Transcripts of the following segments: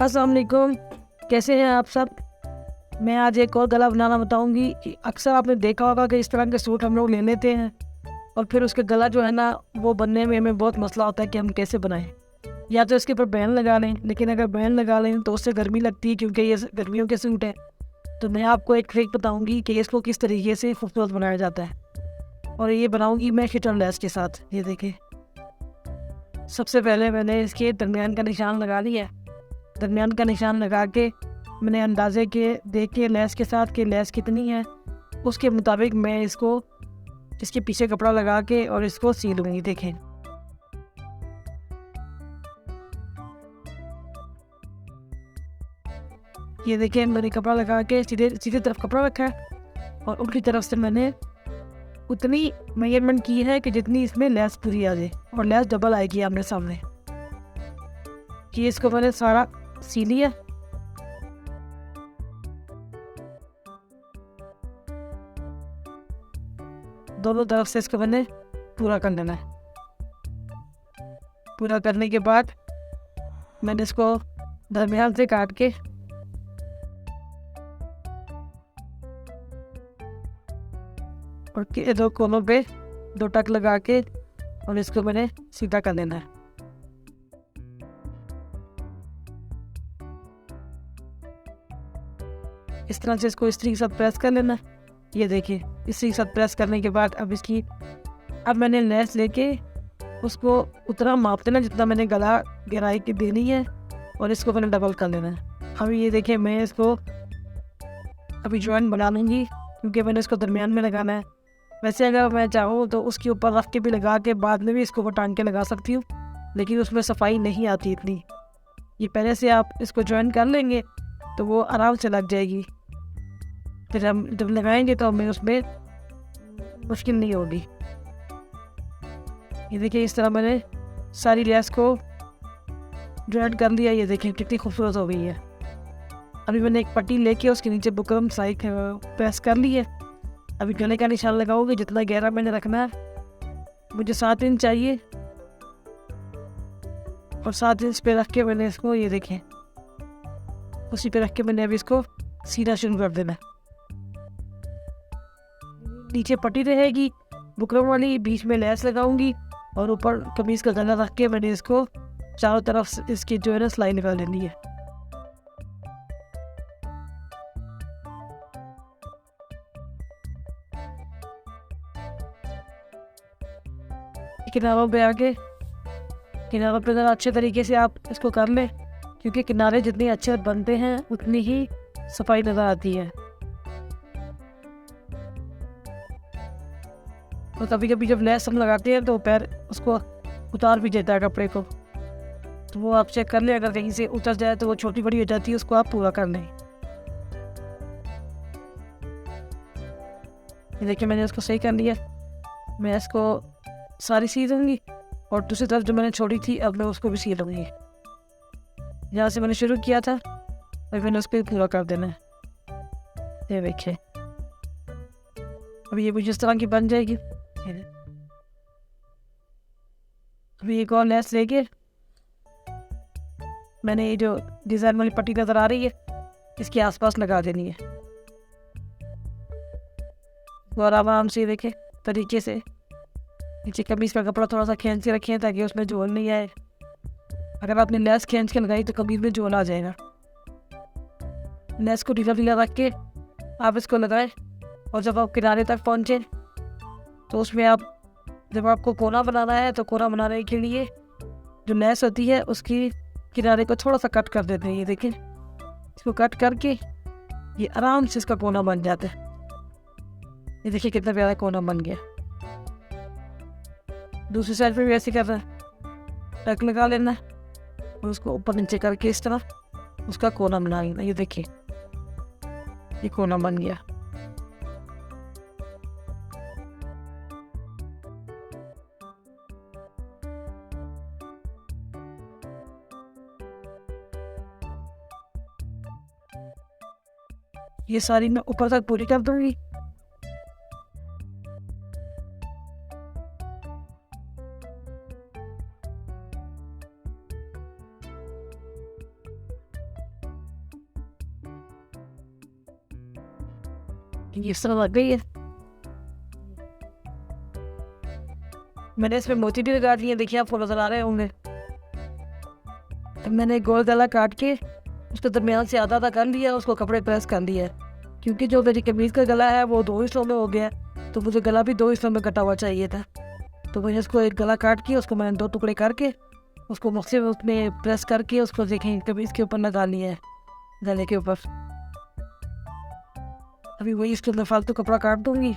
अस्सलाम वालेकुम, कैसे हैं आप सब। मैं आज एक और गला बनाना बताऊंगी कि अक्सर आपने देखा होगा कि इस तरह के सूट हम लोग ले लेते हैं और फिर उसके गला जो है ना वो बनने में हमें बहुत मसला होता है कि हम कैसे बनाएं। या तो इसके ऊपर बैन लगा लें, लेकिन अगर बैन लगा लें तो उससे गर्मी लगती है क्योंकि ये गर्मियों के सूट है। तो मैं आपको एक ट्रिक बताऊँगी कि इसको किस तरीके से खूबसूरत बनाया जाता है, और ये बनाऊँगी मैं खिचड़ लेस के साथ। ये देखिए, सबसे पहले मैंने इसके दरमियान का निशान लगा लिया। दरमियान का निशान लगा के मैंने अंदाजे के देख के लेस के साथ कि लेस कितनी है उसके मुताबिक मैं इसको इसके पीछे कपड़ा लगा के और इसको सी लूँगी। देखें, ये देखें, मैंने कपड़ा लगा के सीधे सीधे तरफ कपड़ा रखा है और उनकी तरफ से मैंने उतनी मेजरमेंट की है कि जितनी इसमें लेस पूरी आ जाए, और लेस डबल आएगी आमने सामने। कि इसको मैंने सारा सी लिया। दोनों तरफ से इसको मैंने पूरा कर लेना है। पूरा करने के बाद मैंने इसको दरमियान से काट के और दो कोनों पे दो टक लगा के और इसको मैंने सीधा कर लेना है। इस तरह से इसको इस्त्री के साथ प्रेस कर लेना है। ये देखिए, इस्त्री के साथ प्रेस करने के बाद अब मैंने लेस लेके उसको उतना माप देना जितना मैंने गला गहराई की देनी है, और इसको मैंने डबल कर लेना है। अभी ये देखिए, मैं इसको अभी जॉइंट बना लूँगी क्योंकि मैंने इसको दरमियान में लगाना है। वैसे अगर मैं चाहूँ तो उसके ऊपर रख के भी लगा के बाद में भी इसको टांग के लगा सकती हूँ, लेकिन उसमें सफाई नहीं आती इतनी। ये पहले से आप इसको जॉइंट कर लेंगे तो वो आराम से लग जाएगी। फिर हम जब लगाएंगे तो हमें उसमें मुश्किल नहीं होगी। ये देखिए, इस तरह मैंने सारी लेस को जॉइंट कर लिया। ये देखिए कितनी खूबसूरत हो गई है। अभी मैंने एक पट्टी लेके उसके नीचे बुकरम साइड प्रेस कर ली है। अभी गले का निशान लगाऊंगी। जितना गहरा मैंने रखना है, मुझे 7 इंच चाहिए, और 7 इंच पे रख के मैंने इसको, ये देखें, उसी पे रख के मैंने अभी इसको सीना शुरू कर देना है। नीचे पट्टी रहेगी बुकरम वाली, बीच में लेस लगाऊंगी और ऊपर कमीज का गला रख के मैंने इसको चारों तरफ से इसकी जो है ना सिलाई निकाल लेनी है। किनारों पे आके किनारों पे अगर अच्छे तरीके से आप इसको कर लें, क्योंकि किनारे जितने अच्छे बनते हैं उतनी ही सफाई नज़र आती है। और कभी कभी जब लेस हम लगाते हैं तो पैर उसको उतार भी देता है कपड़े को, तो वो आप चेक कर लें। अगर कहीं से उतर जाए तो वो छोटी बड़ी हो जाती है, उसको आप पूरा कर लें। ये देखिए, मैंने उसको सही कर लिया। मैं इसको सारी सी दूँगी और दूसरी तरफ जो मैंने छोड़ी थी अब मैं उसको भी सी लूँगी। जहाँ से मैंने शुरू किया था अभी मैंने उस पर पूरा कर देना है। ये देखिए, अभी ये मुझे इस तरह की बन जाएगी। अभी एक और लेस लेके मैंने ये जो डिज़ाइन वाली पट्टी नज़र आ रही है इसके आसपास लगा देनी है, और आराम से देखें तरीके से नीचे कमीज का कपड़ा थोड़ा सा खींच के रखें ताकि उसमें जोड़ नहीं आए। अगर आपने लेस खींच के लगाई तो कमीज में जोड़ आ जाएगा। लेस को ढीला ढीला रख के आप इसको लगाएं, और जब आप किनारे तक पहुँचे तो उसमें आप जब आपको कोना बनाना है तो कोना बनाने के लिए जो लेस होती है उसकी किनारे को थोड़ा सा कट कर देते हैं। ये देखें, इसको कट करके ये आराम से इसका कोना बन जाता है। ये देखिए कितना प्यारा कोना बन गया। दूसरी साइड पे भी ऐसे कर रहा है, टक लगा लेना है और उसको ऊपर नीचे करके इस तरह उसका कोना बना लेना। ये देखिए, ये कोना बन गया। ये सारी मैं ऊपर तक पूरी कर दूंगी। ये इस तरह लग गई है। मैंने इसमें मोती भी लगा दिए, देखिए आपको नजर आ रहे होंगे। अब मैंने गोल गला काट के उसके दरमियान से आधा कर लिया, उसको कपड़े प्रेस कर लिया है। क्योंकि जो मेरी कमीज़ का गला है वो 2 हिस्सों में हो गया है, तो मुझे गला भी 2 हिस्सों में कटा हुआ चाहिए था। तो मैंने इसको एक गला काट के उसको मैंने 2 टुकड़े करके उसको मुख्तलिफ उसमें प्रेस करके उसको देखें कमीज़ के ऊपर लगा लिया है, गले के ऊपर। अभी वही इसके अंदर फालतू कपड़ा काट दूंगी।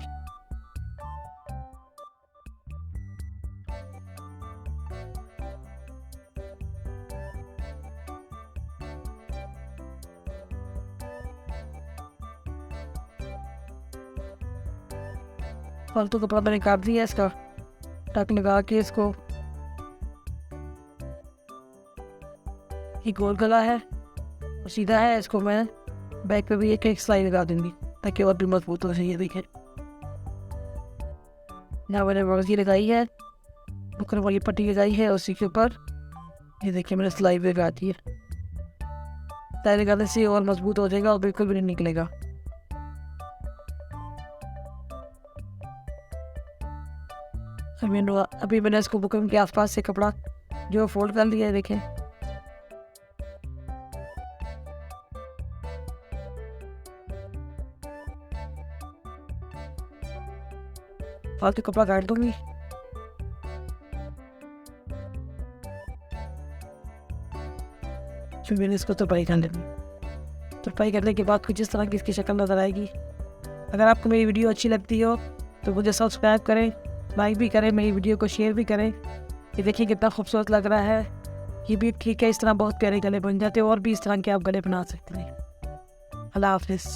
फालतू कपड़ा मैंने काट दिया इसका, टक लगा के इसको। ये गोल गला है और सीधा है, इसको मैं बैक पे भी एक एक सिलाई लगा दूंगी ताकि और भी मजबूत हो जाए। ये देखें, यहाँ मैंने वर्जी लगाई है, बुकरम वाली पट्टी लगाई है, उसी के ऊपर ये देखिए मैंने सिलाई भी लगा दी है। सिलाई लगाने से और मजबूत हो जाएगा और बिल्कुल भी नहीं निकलेगा। अभी मैंने इसको बुकरम के आसपास से कपड़ा जो फोल्ड कर लिया है, देखें। फालतू कपड़ा काट दूंगी। फिर मैंने इसको तुरपाई कर लेनी। तुरपाई करने के बाद कुछ इस तरह की इसकी शक्ल नज़र आएगी। अगर आपको मेरी वीडियो अच्छी लगती हो तो मुझे सब्सक्राइब करें, लाइक भी करें, मेरी वीडियो को शेयर भी करें। ये देखिए कितना खूबसूरत लग रहा है। ये भी ठीक है, इस तरह बहुत प्यारे गले बन जाते हैं और भी इस तरह के आप गले बना सकते हैं। अल्लाह हाफिज़।